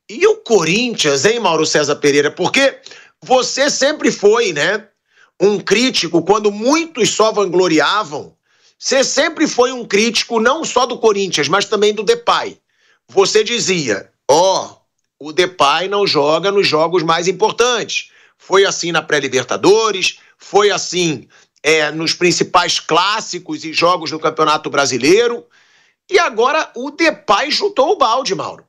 E o Corinthians, hein, Mauro César Pereira? Porque você sempre foi, né, um crítico, quando muitos só vangloriavam, você sempre foi um crítico não só do Corinthians, mas também do Depay. Você dizia, o Depay não joga nos jogos mais importantes. Foi assim na pré-Libertadores, foi assim nos principais clássicos e jogos do Campeonato Brasileiro. E agora o Depay chutou o balde, Mauro.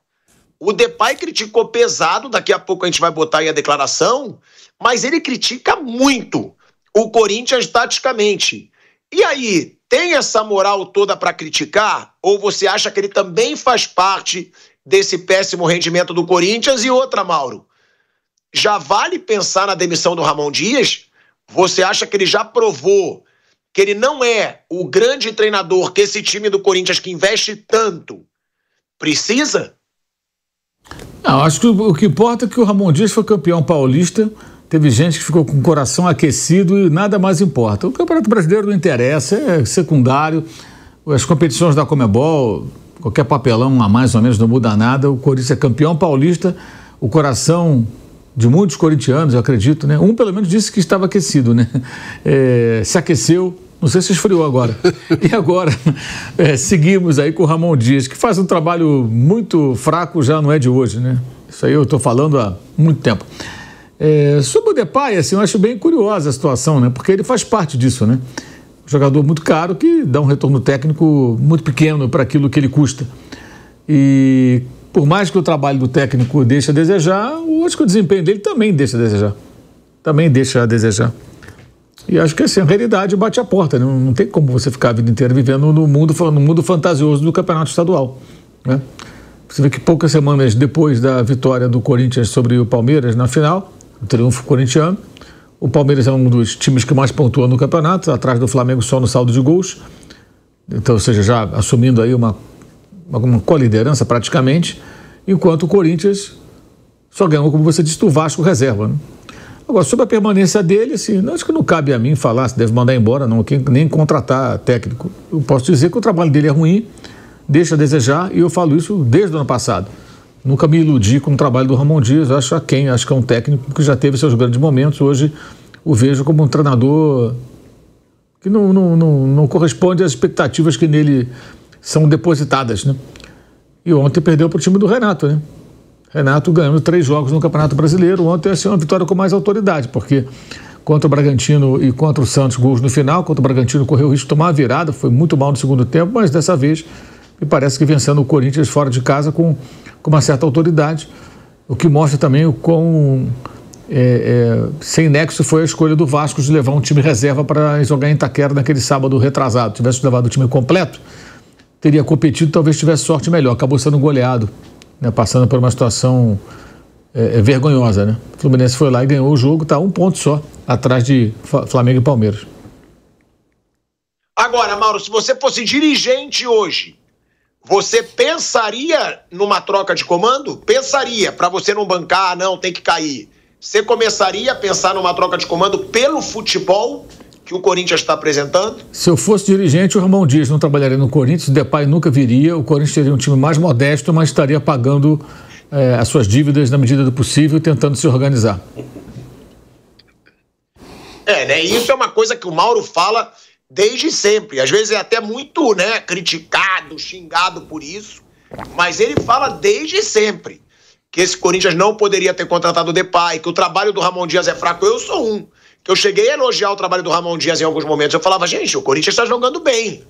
O Depay criticou pesado, daqui a pouco a gente vai botar aí a declaração, mas ele critica muito o Corinthians taticamente. E aí, tem essa moral toda para criticar? Ou você acha que ele também faz parte desse péssimo rendimento do Corinthians? E outra, Mauro, já vale pensar na demissão do Ramon Dias? Você acha que ele já provou que ele não é o grande treinador que esse time do Corinthians, que investe tanto, precisa? Não, acho que o que importa é que o Ramon Dias foi campeão paulista. Teve gente que ficou com o coração aquecido e nada mais importa. O Campeonato Brasileiro não interessa, é secundário. As competições da Conmebol, qualquer papelão a mais ou menos não muda nada. O Corinthians é campeão paulista, o coração de muitos corintianos, eu acredito, né? Um pelo menos disse que estava aquecido, né? Se aqueceu, não sei se esfriou agora. E agora, seguimos aí com o Ramon Dias, que faz um trabalho muito fraco, já não é de hoje, né? Isso aí eu estou falando há muito tempo. Sobre o Depay, assim, eu acho bem curiosa a situação, né? Porque ele faz parte disso, né? Um jogador muito caro que dá um retorno técnico muito pequeno para aquilo que ele custa. E por mais que o trabalho do técnico deixe a desejar, eu acho que o desempenho dele também deixa a desejar. Também deixa a desejar. E acho que assim, a realidade bate a porta, né? Não tem como você ficar a vida inteira vivendo no mundo fantasioso do Campeonato Estadual, né? Você vê que poucas semanas depois da vitória do Corinthians sobre o Palmeiras na final, o triunfo corintiano, o Palmeiras é um dos times que mais pontua no campeonato, atrás do Flamengo só no saldo de gols. Então, ou seja, já assumindo aí uma co-liderança praticamente, enquanto o Corinthians só ganhou, como você disse, do Vasco reserva, né? Agora, sobre a permanência dele, assim, acho que não cabe a mim falar se deve mandar embora, não, nem contratar técnico. Eu posso dizer que o trabalho dele é ruim, deixa a desejar, e eu falo isso desde o ano passado. Nunca me iludi com o trabalho do Ramon Dias, acho que é um técnico que já teve seus grandes momentos. Hoje o vejo como um treinador que não corresponde às expectativas que nele são depositadas, né? E ontem perdeu para o time do Renato, né? Renato ganhando 3 jogos no Campeonato Brasileiro. Ontem assim, uma vitória com mais autoridade, porque contra o Bragantino e contra o Santos, gols no final. Contra o Bragantino correu o risco de tomar a virada, foi muito mal no segundo tempo, mas dessa vez me parece que vencendo o Corinthians fora de casa com uma certa autoridade, o que mostra também o quão sem nexo foi a escolha do Vasco de levar um time reserva para jogar em Itaquera naquele sábado retrasado. Tivesse levado o time completo, teria competido, talvez tivesse sorte melhor. Acabou sendo goleado, né, passando por uma situação vergonhosa, né? O Fluminense foi lá e ganhou o jogo, está 1 ponto só atrás de Flamengo e Palmeiras. Agora, Mauro, se você fosse dirigente hoje, você pensaria numa troca de comando? Pensaria, para você não bancar, não, tem que cair. Você começaria a pensar numa troca de comando pelo futebol que o Corinthians está apresentando? Se eu fosse dirigente, o Ramon Dias não trabalharia no Corinthians, o Depay nunca viria, o Corinthians teria um time mais modesto, mas estaria pagando as suas dívidas na medida do possível, tentando se organizar. Né? Isso é uma coisa que o Mauro fala desde sempre. Às vezes é até muito, né, criticado, xingado por isso, mas ele fala desde sempre que esse Corinthians não poderia ter contratado o Depay, que o trabalho do Ramon Dias é fraco. Eu sou um, que eu cheguei a elogiar o trabalho do Ramon Dias em alguns momentos. Eu falava, gente, o Corinthians está jogando bem.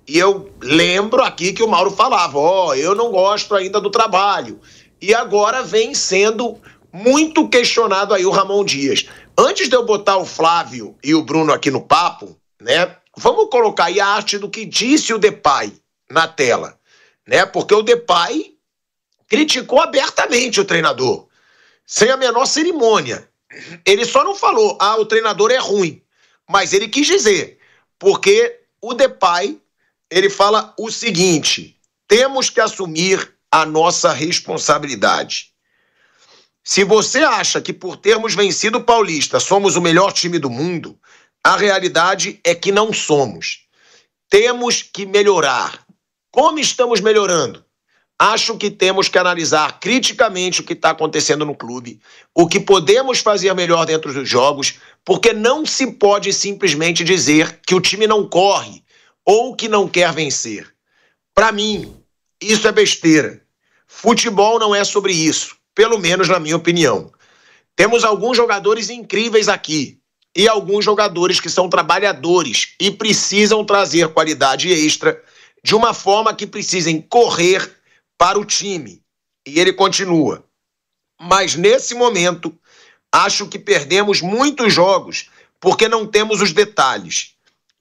E eu lembro aqui que o Mauro falava, eu não gosto ainda do trabalho. E agora vem sendo muito questionado aí o Ramon Dias. Antes de eu botar o Flávio e o Bruno aqui no papo, né, vamos colocar aí a arte do que disse o Depay na tela, né? Porque o Depay criticou abertamente o treinador, sem a menor cerimônia. Ele só não falou, o treinador é ruim, mas ele quis dizer, porque o Depay, ele fala o seguinte: temos que assumir a nossa responsabilidade. Se você acha que por termos vencido o Paulista somos o melhor time do mundo, a realidade é que não somos. Temos que melhorar. Como estamos melhorando? Acho que temos que analisar criticamente o que está acontecendo no clube, o que podemos fazer melhor dentro dos jogos, porque não se pode simplesmente dizer que o time não corre ou que não quer vencer. Para mim, isso é besteira. Futebol não é sobre isso, pelo menos na minha opinião. Temos alguns jogadores incríveis aqui e alguns jogadores que são trabalhadores e precisam trazer qualidade extra de uma forma que precisem correr para o time. E ele continua. Mas nesse momento, acho que perdemos muitos jogos porque não temos os detalhes.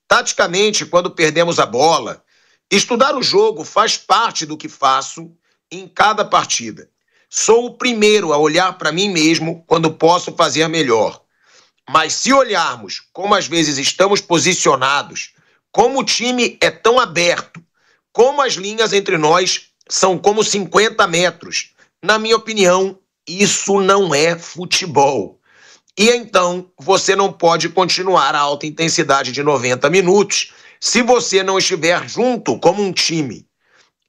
Taticamente, quando perdemos a bola, estudar o jogo faz parte do que faço em cada partida. Sou o primeiro a olhar para mim mesmo quando posso fazer melhor. Mas se olharmos como às vezes estamos posicionados, como o time é tão aberto, como as linhas entre nós são como 50 metros. Na minha opinião, isso não é futebol. E então, você não pode continuar a alta intensidade de 90 minutos se você não estiver junto como um time.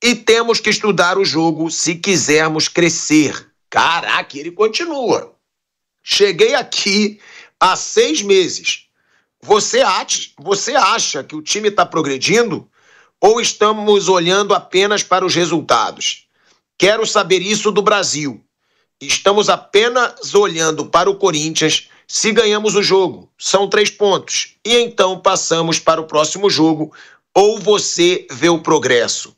E temos que estudar o jogo se quisermos crescer. Caraca, ele continua. Cheguei aqui há 6 meses. Você acha que o time está progredindo? Ou estamos olhando apenas para os resultados? Quero saber isso do Brasil. Estamos apenas olhando para o Corinthians se ganhamos o jogo. São 3 pontos. E então passamos para o próximo jogo. Ou você vê o progresso?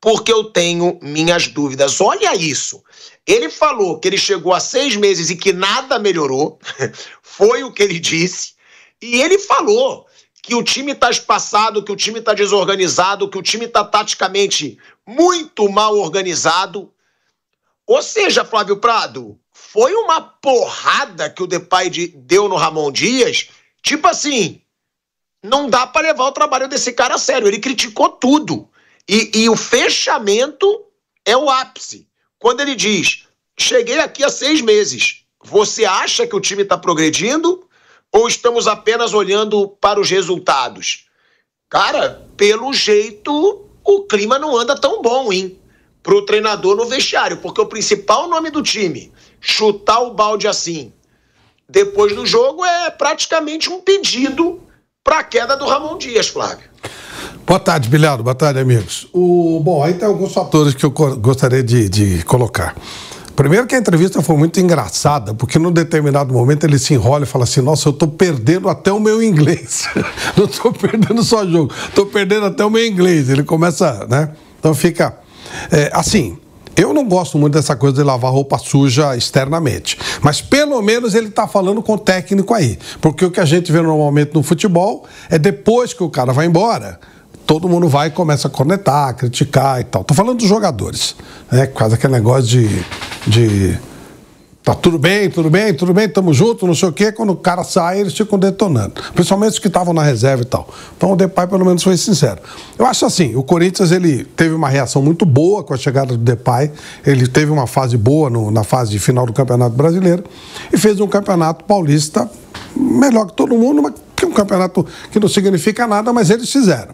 Porque eu tenho minhas dúvidas. Olha isso. Ele falou que ele chegou há 6 meses e que nada melhorou. Foi o que ele disse. E ele falou que o time está espaçado, que o time está desorganizado, que o time está taticamente muito mal organizado. Ou seja, Flávio Prado, foi uma porrada que o Depay deu no Ramon Dias. Tipo assim, não dá para levar o trabalho desse cara a sério. Ele criticou tudo. E o fechamento é o ápice. Quando ele diz, cheguei aqui há 6 meses, você acha que o time está progredindo? Ou estamos apenas olhando para os resultados? Cara, pelo jeito, o clima não anda tão bom, hein? Para o treinador no vestiário, porque o principal nome do time, chutar o balde assim, depois do jogo, é praticamente um pedido para a queda do Ramon Dias, Flávio. Boa tarde, Bilhado. Boa tarde, amigos. Bom, aí tem alguns fatores que eu gostaria de colocar. Primeiro que a entrevista foi muito engraçada, porque num determinado momento ele se enrola e fala assim, nossa, eu tô perdendo até o meu inglês. Não tô perdendo só jogo, tô perdendo até o meu inglês. Ele começa, né? Então fica... assim, eu não gosto muito dessa coisa de lavar roupa suja externamente, mas pelo menos ele tá falando com o técnico aí. Porque o que a gente vê normalmente no futebol é depois que o cara vai embora... todo mundo vai e começa a cornetar, criticar e tal. Tô falando dos jogadores, né? Por causa daquele negócio de tá tudo bem, tamo junto, não sei o quê. Quando o cara sai, eles ficam detonando. Principalmente os que estavam na reserva e tal. Então o Depay pelo menos foi sincero. Eu acho assim, o Corinthians ele teve uma reação muito boa com a chegada do Depay. Ele teve uma fase boa na fase final do Campeonato Brasileiro e fez um Campeonato Paulista melhor que todo mundo, mas que é um campeonato que não significa nada, mas eles fizeram.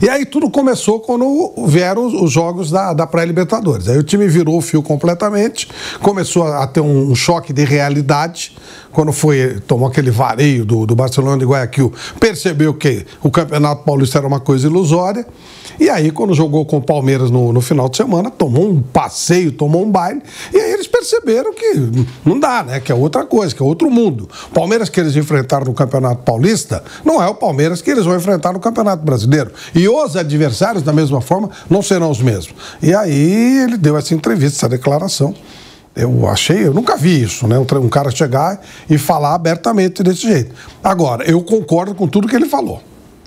E aí tudo começou quando vieram os jogos da pré-Libertadores. Aí o time virou o fio completamente, começou a ter um choque de realidade, quando tomou aquele vareio do Barcelona de Guayaquil, percebeu que o Campeonato Paulista era uma coisa ilusória, e aí quando jogou com o Palmeiras no final de semana, tomou um passeio, tomou um baile, e aí eles perceberam que não dá, né? Que é outra coisa, que é outro mundo. O Palmeiras que eles enfrentaram no Campeonato Paulista não é o Palmeiras que eles vão enfrentar no Campeonato Brasileiro. E os adversários, da mesma forma, não serão os mesmos. E aí ele deu essa entrevista, essa declaração. Eu nunca vi isso, né? Um cara chegar e falar abertamente desse jeito. Agora, eu concordo com tudo que ele falou.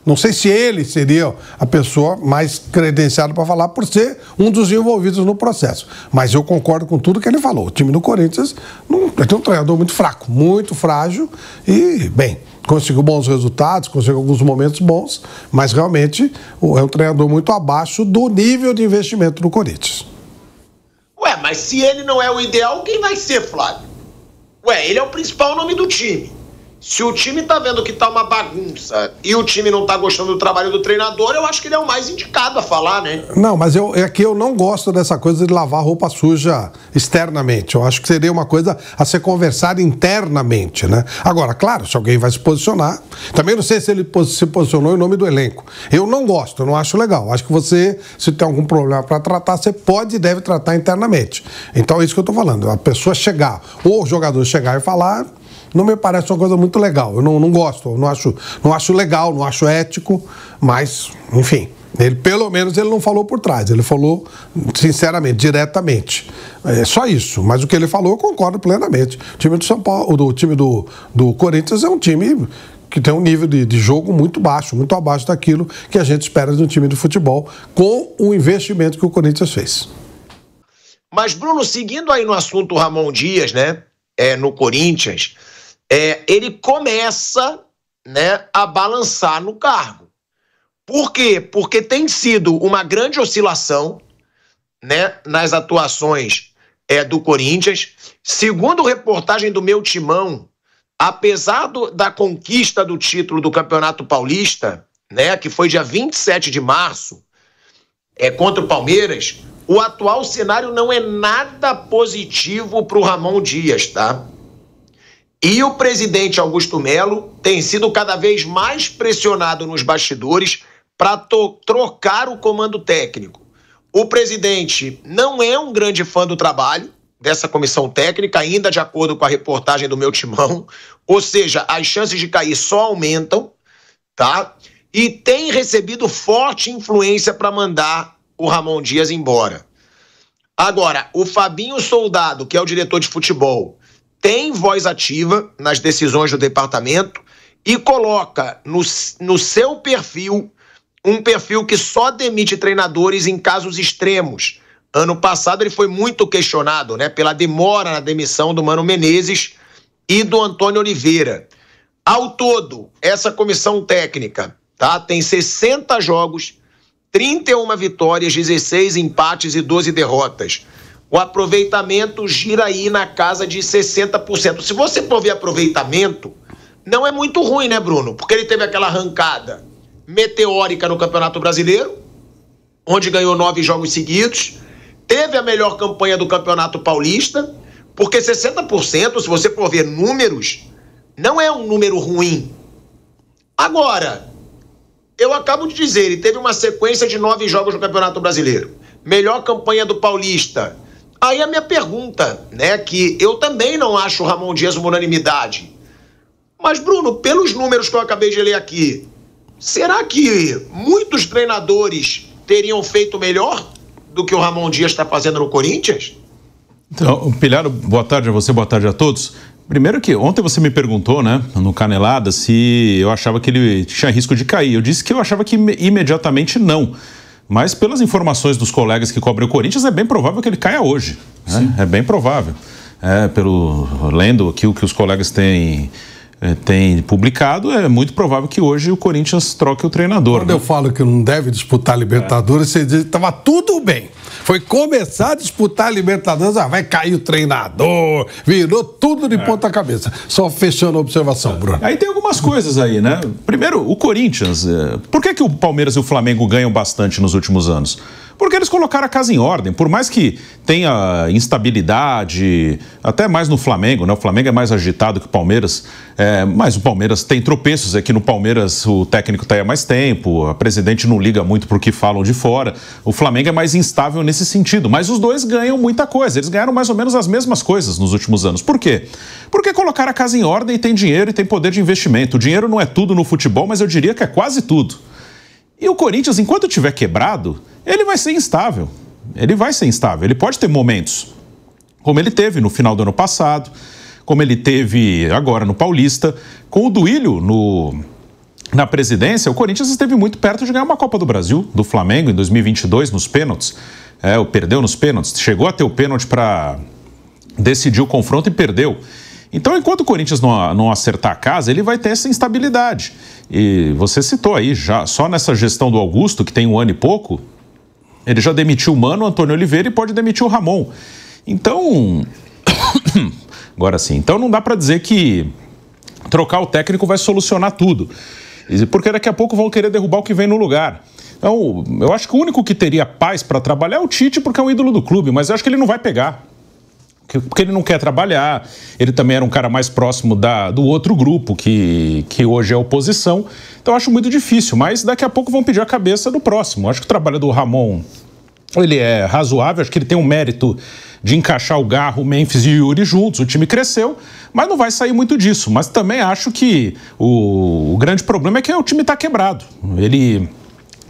Não sei se ele seria a pessoa mais credenciada para falar por ser um dos envolvidos no processo. Mas eu concordo com tudo que ele falou. O time do Corinthians tem um treinador muito fraco, muito frágil e, bem, conseguiu bons resultados, conseguiu alguns momentos bons, mas realmente é um treinador muito abaixo do nível de investimento do Corinthians. Ué, mas se ele não é o ideal, quem vai ser, Flávio? Ué, ele é o principal nome do time. Se o time tá vendo que tá uma bagunça e o time não tá gostando do trabalho do treinador, eu acho que ele é o mais indicado a falar, né? Não, mas é que eu não gosto dessa coisa de lavar roupa suja externamente. Eu acho que seria uma coisa a ser conversada internamente, né? Agora, claro, se alguém vai se posicionar, também não sei se ele se posicionou em nome do elenco. Eu não gosto, eu não acho legal. Acho que você, se tem algum problema para tratar, você pode e deve tratar internamente. Então é isso que eu tô falando. A pessoa chegar, ou o jogador chegar e falar... Não me parece uma coisa muito legal. Eu não gosto, eu não acho legal, não acho ético, mas, enfim, ele, pelo menos ele não falou por trás, ele falou sinceramente, diretamente. É só isso, mas o que ele falou eu concordo plenamente. O time do São Paulo, o time do Corinthians é um time que tem um nível de jogo muito baixo, muito abaixo daquilo que a gente espera de um time de futebol, com o investimento que o Corinthians fez. Mas, Bruno, seguindo aí no assunto Ramon Dias, né, no Corinthians... ele começa, né, a balançar no cargo. Por quê? Porque tem sido uma grande oscilação, né, nas atuações do Corinthians. Segundo reportagem do Meu Timão, apesar da conquista do título do Campeonato Paulista, né, que foi dia 27 de março, contra o Palmeiras, o atual cenário não é nada positivo para o Ramon Dias, tá? E o presidente Augusto Melo tem sido cada vez mais pressionado nos bastidores para trocar o comando técnico. O presidente não é um grande fã do trabalho dessa comissão técnica, ainda de acordo com a reportagem do Meu Timão, ou seja, as chances de cair só aumentam, tá? E tem recebido forte influência para mandar o Ramon Dias embora. Agora, o Fabinho Soldado, que é o diretor de futebol, tem voz ativa nas decisões do departamento e coloca no seu perfil um perfil que só demite treinadores em casos extremos. Ano passado ele foi muito questionado, né, pela demora na demissão do Mano Menezes e do Antônio Oliveira. Ao todo, essa comissão técnica, tá, tem 60 jogos, 31 vitórias, 16 empates e 12 derrotas. O aproveitamento gira aí na casa de 60%. Se você for ver aproveitamento, não é muito ruim, né, Bruno? Porque ele teve aquela arrancada meteórica no Campeonato Brasileiro, onde ganhou 9 jogos seguidos, teve a melhor campanha do Campeonato Paulista, porque 60%, se você for ver números, não é um número ruim. Agora, eu acabo de dizer, ele teve uma sequência de 9 jogos no Campeonato Brasileiro, melhor campanha do Paulista. Aí a minha pergunta, né, que eu também não acho o Ramon Dias uma unanimidade. Mas, Bruno, pelos números que eu acabei de ler aqui, será que muitos treinadores teriam feito melhor do que o Ramon Dias está fazendo no Corinthians? Então, Pilharo, boa tarde a você, boa tarde a todos. Primeiro que ontem você me perguntou, né, no Canelada, se eu achava que ele tinha risco de cair. Eu disse que eu achava que imediatamente não. Mas pelas informações dos colegas que cobrem o Corinthians, é bem provável que ele caia hoje. Né? É bem provável. Lendo aqui o que os colegas têm publicado, é muito provável que hoje o Corinthians troque o treinador. Quando eu falo que não deve disputar Libertadores, você diz que estava tudo bem. Foi começar a disputar Libertadores, vai cair o treinador, virou tudo de ponta cabeça. Só fechando a observação, Bruno. Aí tem algumas coisas aí, né? Primeiro, o Corinthians. Por que o Palmeiras e o Flamengo ganham bastante nos últimos anos? Porque eles colocaram a casa em ordem, por mais que tenha instabilidade, até mais no Flamengo, né? O Flamengo é mais agitado que o Palmeiras, mas o Palmeiras tem tropeços, é que no Palmeiras o técnico está aí há mais tempo, a presidente não liga muito pro que falam de fora, o Flamengo é mais instável nesse sentido, mas os dois ganham muita coisa, eles ganharam mais ou menos as mesmas coisas nos últimos anos. Por quê? Porque colocaram a casa em ordem e tem dinheiro e tem poder de investimento. O dinheiro não é tudo no futebol, mas eu diria que é quase tudo. E o Corinthians, enquanto estiver quebrado, ele vai ser instável. Ele vai ser instável. Ele pode ter momentos, como ele teve no final do ano passado, como ele teve agora no Paulista. Com o Duílio na presidência, o Corinthians esteve muito perto de ganhar uma Copa do Brasil, do Flamengo, em 2022, nos pênaltis. Perdeu nos pênaltis. Chegou a ter o pênalti para decidir o confronto e perdeu. Então, enquanto o Corinthians não acertar a casa, ele vai ter essa instabilidade. E você citou aí, já só nessa gestão do Augusto, que tem 1 ano e pouco, ele já demitiu o Mano, Antônio Oliveira e pode demitir o Ramon. Então, agora sim, então não dá para dizer que trocar o técnico vai solucionar tudo. Porque daqui a pouco vão querer derrubar o que vem no lugar. Então, eu acho que o único que teria paz para trabalhar é o Tite, porque é um ídolo do clube, mas eu acho que ele não vai pegar. Porque ele não quer trabalhar, ele também era um cara mais próximo do outro grupo, que hoje é oposição. Então, eu acho muito difícil, mas daqui a pouco vão pedir a cabeça do próximo. Eu acho que o trabalho do Ramon, ele é razoável, acho que ele tem um mérito de encaixar o Garro, o Memphis e o Yuri juntos. O time cresceu, mas não vai sair muito disso. Mas também acho que o grande problema é que o time está quebrado. Ele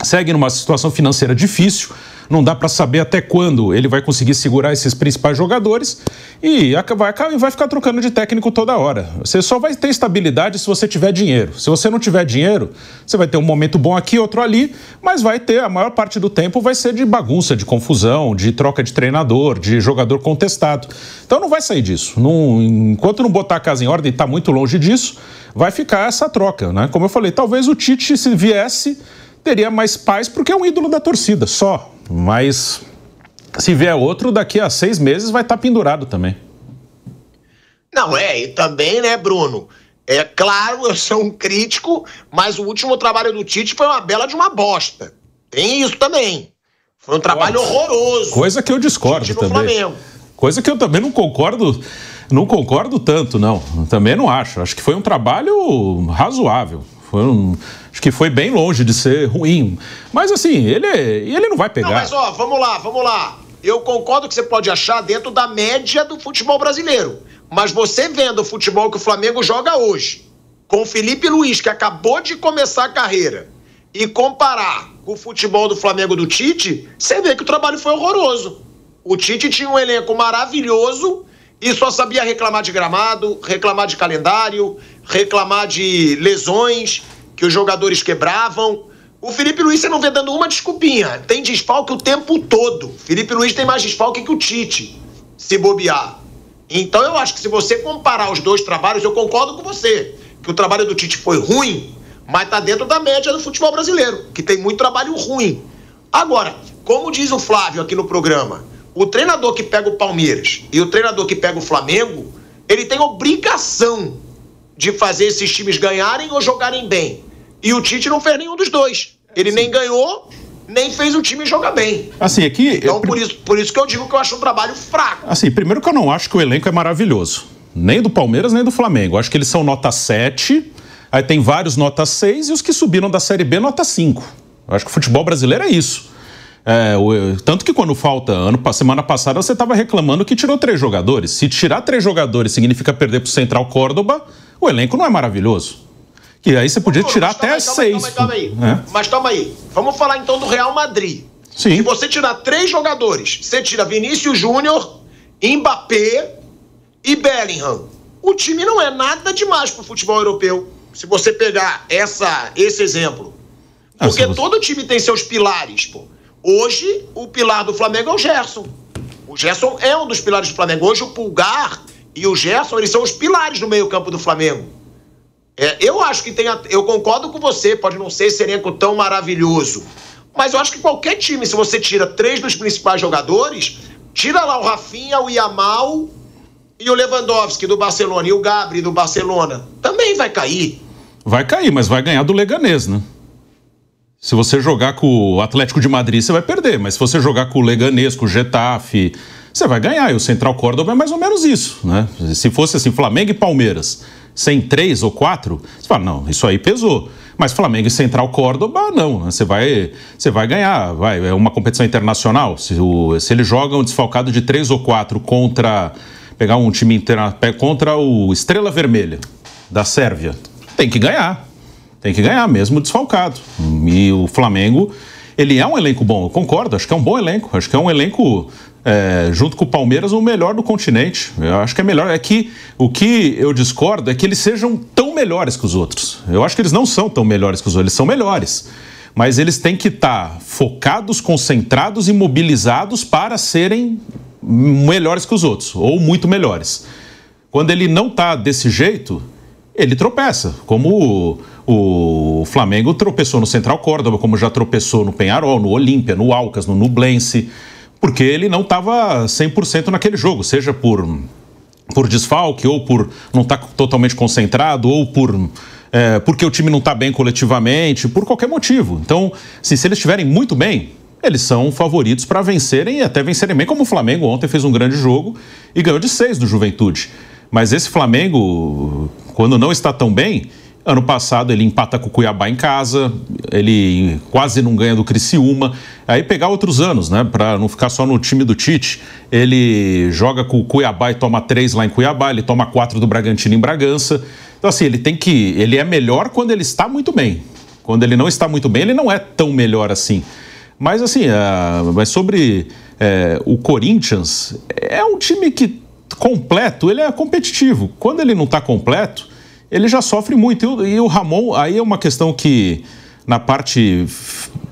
segue numa situação financeira difícil, não dá para saber até quando ele vai conseguir segurar esses principais jogadores e vai ficar trocando de técnico toda hora. Você só vai ter estabilidade se você tiver dinheiro. Se você não tiver dinheiro, você vai ter um momento bom aqui, outro ali, mas vai ter, a maior parte do tempo vai ser de bagunça, de confusão, de troca de treinador, de jogador contestado. Então não vai sair disso. Enquanto não botar a casa em ordem, está muito longe disso, vai ficar essa troca, né? Como eu falei, talvez o Tite, se viesse, teria mais paz porque é um ídolo da torcida, só. Mas se vier outro, daqui a 6 meses vai estar pendurado também. Não, e também, né, Bruno? É claro, eu sou um crítico, mas o último trabalho do Tite foi uma bela de uma bosta. Tem isso também. Foi um trabalho horroroso. Coisa que eu discordo também. Flamengo. Coisa que eu também não concordo tanto, não. Também não acho. Acho que foi um trabalho razoável. Acho que foi bem longe de ser ruim. Mas assim, ele não vai pegar. Não, mas vamos lá. Eu concordo que você pode achar dentro da média do futebol brasileiro. Mas você vendo o futebol que o Flamengo joga hoje, com o Felipe Luiz, que acabou de começar a carreira, e comparar com o futebol do Flamengo do Tite, você vê que o trabalho foi horroroso. O Tite tinha um elenco maravilhoso e só sabia reclamar de gramado, reclamar de calendário, reclamar de lesões que os jogadores quebravam. O Felipe Luiz você não vê dando uma desculpinha. Tem desfalque o tempo todo. Felipe Luiz tem mais desfalque que o Tite, se bobear. Então eu acho que se você comparar os dois trabalhos, eu concordo com você, que o trabalho do Tite foi ruim, mas tá dentro da média do futebol brasileiro, que tem muito trabalho ruim. Agora, como diz o Flávio aqui no programa, o treinador que pega o Palmeiras e o treinador que pega o Flamengo, ele tem obrigação de fazer esses times ganharem ou jogarem bem. E o Tite não fez nenhum dos dois. Ele nem ganhou, nem fez o time jogar bem. Assim, aqui... Então, por isso que eu digo que eu acho um trabalho fraco. Assim, primeiro que eu não acho que o elenco é maravilhoso. Nem do Palmeiras, nem do Flamengo. Eu acho que eles são nota 7, aí tem vários nota 6 e os que subiram da Série B nota 5. Eu acho que o futebol brasileiro é isso. Tanto que quando falta, semana passada você estava reclamando que tirou 3 jogadores. Se tirar 3 jogadores significa perder para o Central Córdoba, o elenco não é maravilhoso. E aí você podia tirar até 6. Calma aí. Mas calma aí. Vamos falar então do Real Madrid. Sim. Se você tirar 3 jogadores, você tira Vinícius Júnior, Mbappé e Bellingham. O time não é nada demais pro futebol europeu. Se você pegar esse exemplo. Porque todo time tem seus pilares, pô. Hoje, o pilar do Flamengo é o Gerson. O Gerson é um dos pilares do Flamengo. Hoje, o Pulgar e o Gerson, eles são os pilares do meio-campo do Flamengo. Eu acho que eu concordo com você, pode não ser esse elenco tão maravilhoso, mas eu acho que qualquer time, se você tira 3 dos principais jogadores, tira lá o Rafinha, o Yamal e o Lewandowski do Barcelona e o Gabri do Barcelona, também vai cair. Vai cair, mas vai ganhar do Leganés, né? Se você jogar com o Atlético de Madrid, você vai perder, mas se você jogar com o Leganés, com o Getafe, você vai ganhar. E o Central Córdoba é mais ou menos isso, né? Se fosse assim, Flamengo e Palmeiras, sem 3 ou 4, você fala, não, isso aí pesou. Mas Flamengo e Central Córdoba, não, né? Você vai ganhar, é uma competição internacional. Se eles jogam desfalcado de 3 ou 4 pegar um time contra o Estrela Vermelha, da Sérvia, tem que ganhar mesmo desfalcado. E o Flamengo, ele é um elenco bom, eu concordo, acho que é um bom elenco, acho que é um elenco... junto com o Palmeiras, o melhor do continente. Eu acho que é melhor. É que o que eu discordo é que eles sejam tão melhores que os outros. Eu acho que eles não são tão melhores que os outros, eles são melhores. Mas eles têm que estar focados, concentrados e mobilizados para serem melhores que os outros, ou muito melhores. Quando ele não está desse jeito, ele tropeça, como o Flamengo tropeçou no Central Córdoba, como já tropeçou no Peñarol, no Olímpia, no Alcas, no Nublense, porque ele não estava 100% naquele jogo, seja por por desfalque, ou por não estar totalmente concentrado, ou porque o time não está bem coletivamente, por qualquer motivo. Então, assim, se eles estiverem muito bem, eles são favoritos para vencerem e até vencerem bem, como o Flamengo ontem fez um grande jogo e ganhou de 6 do Juventude. Mas esse Flamengo, quando não está tão bem, ano passado ele empata com o Cuiabá em casa, ele quase não ganha do Criciúma. Aí pegar outros anos, né, para não ficar só no time do Tite, ele joga com o Cuiabá e toma 3 lá em Cuiabá, ele toma 4 do Bragantino em Bragança. Então assim, ele é melhor quando ele está muito bem. Quando ele não está muito bem, ele não é tão melhor assim. Mas assim, mas sobre o Corinthians, é um time que completo, ele é competitivo. Quando ele não está completo, ele já sofre muito. E o Ramon, aí é uma questão que na parte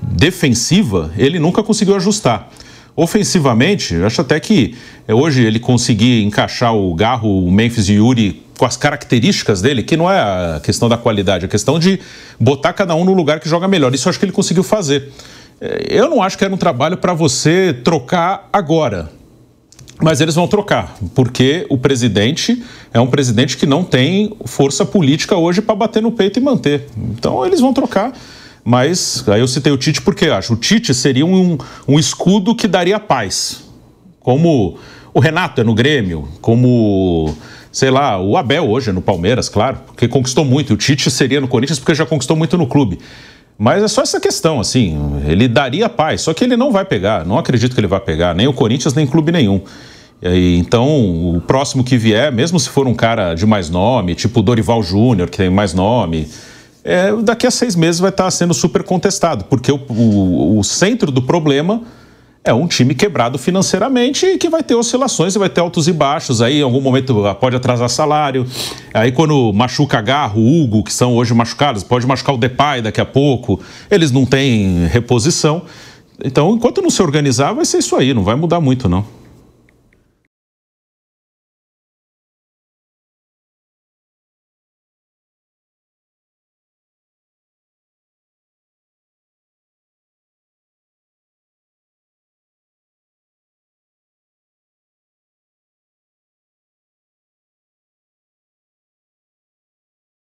defensiva, ele nunca conseguiu ajustar. Ofensivamente, eu acho até que hoje ele conseguir encaixar o Garro, o Memphis e o Yuri com as características dele, que não é a questão da qualidade, é a questão de botar cada um no lugar que joga melhor. Isso eu acho que ele conseguiu fazer. Eu não acho que era um trabalho para você trocar agora, mas eles vão trocar, porque o presidente é um presidente que não tem força política hoje para bater no peito e manter. Então eles vão trocar, mas aí eu citei o Tite porque eu acho o Tite seria um escudo que daria paz, como o Renato é no Grêmio, como, sei lá, o Abel hoje é no Palmeiras, claro, porque conquistou muito. O Tite seria no Corinthians porque já conquistou muito no clube. Mas é só essa questão, assim, ele daria paz, só que ele não vai pegar, não acredito que ele vai pegar, nem o Corinthians, nem clube nenhum. E aí, então, o próximo que vier, mesmo se for um cara de mais nome, tipo o Dorival Júnior, que tem mais nome, daqui a 6 meses vai estar sendo super contestado, porque o centro do problema é um time quebrado financeiramente e que vai ter oscilações e vai ter altos e baixos. Aí, em algum momento, pode atrasar salário. Aí, quando machuca Garro, Hugo, que são hoje machucados, pode machucar o Depay daqui a pouco. Eles não têm reposição. Então, enquanto não se organizar, vai ser isso aí. Não vai mudar muito, não.